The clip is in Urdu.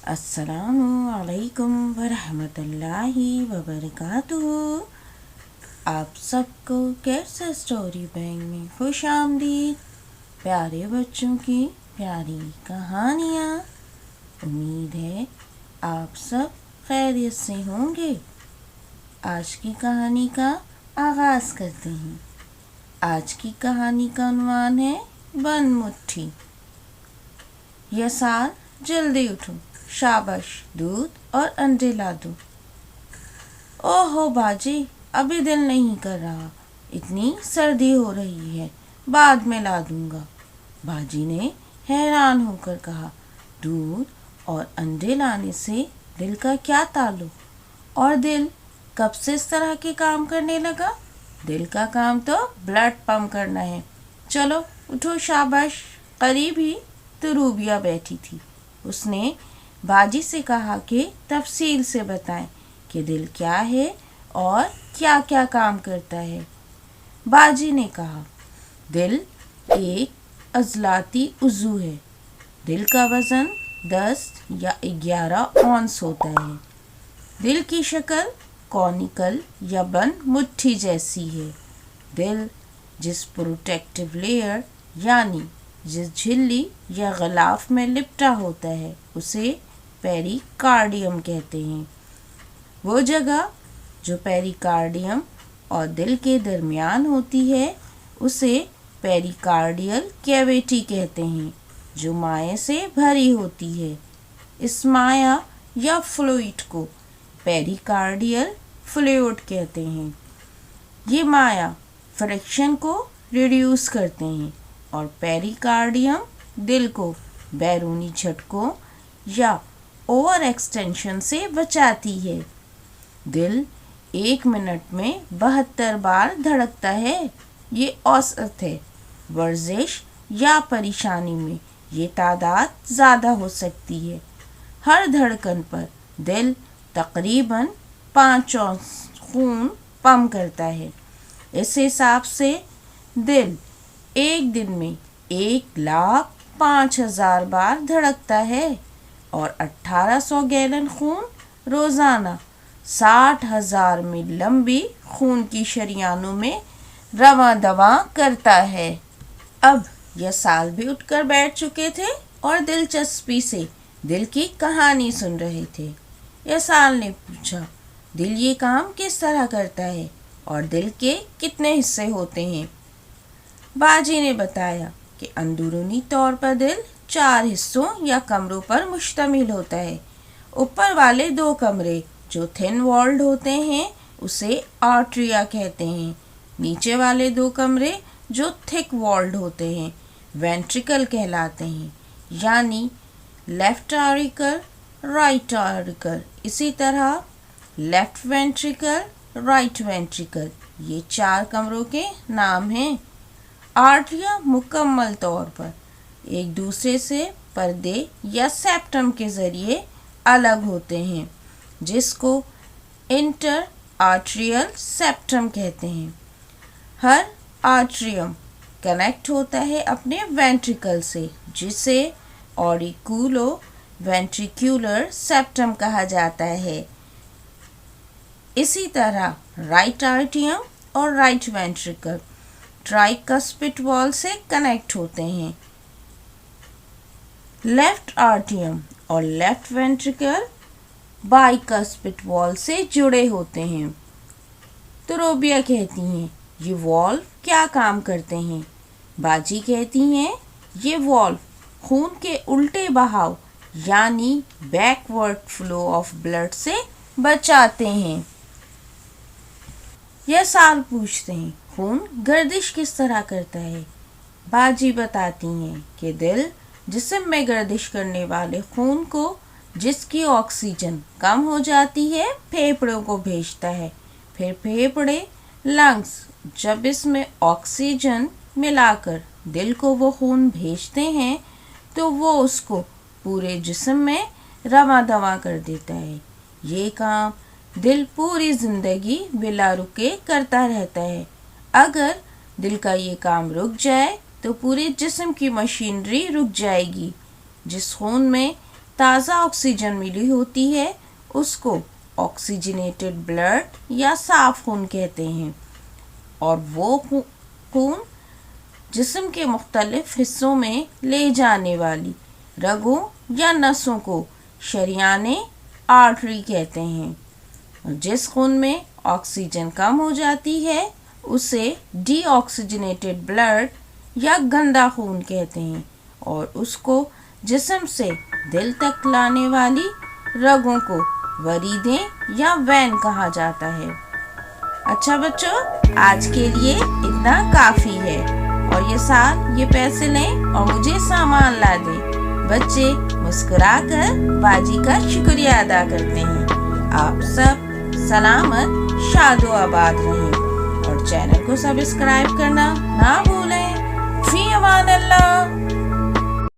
السلام علیکم ورحمۃ اللہ وبرکاتہ۔ آپ سب کو کیسا اسٹوری بینک میں خوش آمدید۔ پیارے بچوں کی پیاری کہانیاں، امید ہے آپ سب خیریت سے ہوں گے۔ آج کی کہانی کا آغاز کرتے ہیں۔ آج کی کہانی کا عنوان ہے بند مٹھی۔ یہ سال جلدی اٹھو، شاباش، دودھ اور انڈے لا دو۔ او ہو باجی، ابھی دل نہیں کر رہا، اتنی سردی ہو رہی ہے، بعد میں لا دوں گا۔ باجی نے حیران ہو کر کہا، دودھ اور انڈے لانے سے دل کا کیا تعلق؟ اور دل کب سے اس طرح کے کام کرنے لگا؟ دل کا کام تو بلڈ پمپ کرنا ہے۔ چلو اٹھو شاباش۔ قریب ہی تو روبیہ بیٹھی تھی۔ اس نے باجی سے کہا کہ تفصیل سے بتائیں کہ دل کیا ہے اور کیا کیا کام کرتا ہے۔ باجی نے کہا، دل ایک عضلاتی عضو ہے۔ دل کا وزن 10 یا 11 اونس ہوتا ہے۔ دل کی شکل کونیکل یا بند مٹھی جیسی ہے۔ دل جس پروٹیکٹیو لیئر یعنی جس جھلی یا غلاف میں لپٹا ہوتا ہے اسے پیری کارڈیم کہتے ہیں۔ وہ جگہ جو پیری کارڈیم اور دل کے درمیان ہوتی ہے اسے پیری کارڈیل کیویٹی کہتے ہیں، جو مائع سے بھری ہوتی ہے۔ اس مائع یا فلوئڈ کو پیری کارڈیل فلوئڈ کہتے ہیں۔ یہ مائع فرکشن کو ریڈیوس کرتے ہیں اور پیری کارڈیم دل کو بیرونی جھٹکوں یا اوور ایکسٹینشن سے بچاتی ہے۔ دل 1 منٹ میں 72 بار دھڑکتا ہے، یہ اوسط ہے۔ ورزش یا پریشانی میں یہ تعداد زیادہ ہو سکتی ہے۔ ہر دھڑکن پر دل تقریباً 5 اونس خون پمپ کرتا ہے۔ اس حساب سے دل ایک دن میں 1,05,000 بار دھڑکتا ہے اور 1800 گیلن خون روزانہ 60,000 میل لمبی خون کی شریانوں میں رواں دواں کرتا ہے۔ اب یہ سال بھی اٹھ کر بیٹھ چکے تھے اور دلچسپی سے دل کی کہانی سن رہے تھے۔ یہ سال نے پوچھا، دل یہ کام کس طرح کرتا ہے اور دل کے کتنے حصے ہوتے ہیں؟ باجی نے بتایا کہ اندرونی طور پر دل 4 حصوں یا کمروں پر مشتمل ہوتا ہے۔ اوپر والے 2 کمرے جو تھن والڈ ہوتے ہیں اسے آرٹریا کہتے ہیں۔ نیچے والے 2 کمرے جو تھک والڈ ہوتے ہیں وینٹریکل کہلاتے ہیں، یعنی لیفٹ آریکل، رائٹ آریکل۔ اسی طرح لیفٹ وینٹریکل، رائٹ وینٹریکل، یہ 4 کمروں کے نام ہیں۔ آرٹریا مکمل طور پر ایک دوسرے سے پردے یا سیپٹم کے ذریعے الگ ہوتے ہیں، جس کو انٹر آرٹریل سیپٹم کہتے ہیں۔ ہر آرٹریم کنیکٹ ہوتا ہے اپنے وینٹریکل سے، جسے اوریکولو وینٹریکولر سیپٹم کہا جاتا ہے۔ اسی طرح رائٹ آرٹریم اور رائٹ وینٹریکل ٹرائکسپٹ وال سے کنیکٹ ہوتے ہیں۔ لیفٹ آرٹریم اور لیفٹ وینٹریکل بائیکسپٹ وال سے جڑے ہوتے ہیں۔ تو روبیہ کہتی ہیں، یہ والو کیا کام کرتے ہیں؟ باجی کہتی ہیں، یہ والو خون کے الٹے بہاؤ یعنی بیکورڈ فلو آف بلڈ سے بچاتے ہیں۔ یہ سال پوچھتے ہیں، خون گردش کس طرح کرتا ہے؟ باجی بتاتی ہیں کہ دل جسم میں گردش کرنے والے خون کو، جس کی آکسیجن کم ہو جاتی ہے، پھیپھڑوں کو بھیجتا ہے۔ پھر پھیپھڑے لنگس جب اس میں آکسیجن ملا کر دل کو وہ خون بھیجتے ہیں تو وہ اس کو پورے جسم میں رواں دواں کر دیتا ہے۔ یہ کام دل پوری زندگی بلا رکے کرتا رہتا ہے۔ اگر دل کا یہ کام رک جائے تو پورے جسم کی مشینری رک جائے گی۔ جس خون میں تازہ آکسیجن ملی ہوتی ہے اس کو آکسیجنیٹڈ بلڈ یا صاف خون کہتے ہیں، اور وہ خون جسم کے مختلف حصوں میں لے جانے والی رگوں یا نسوں کو شریان آرٹری کہتے ہیں۔ جس خون میں آکسیجن کم ہو جاتی ہے اسے ڈی آکسیجنیٹڈ بلڈ یا گندا خون کہتے ہیں، اور اس کو جسم سے دل تک لانے والی رگوں کو وریدیں یا وین کہا جاتا ہے۔ اچھا بچوں، آج کے لیے اتنا کافی ہے، اور یہ پیسے لیں اور مجھے سامان لا دیں۔ بچے مسکرا کر باجی کا شکریہ ادا کرتے ہیں۔ آپ سب سلامت شاد و آباد رہیں، اور چینل کو سبسکرائب کرنا نہ بھولیں۔ فی امان اللہ۔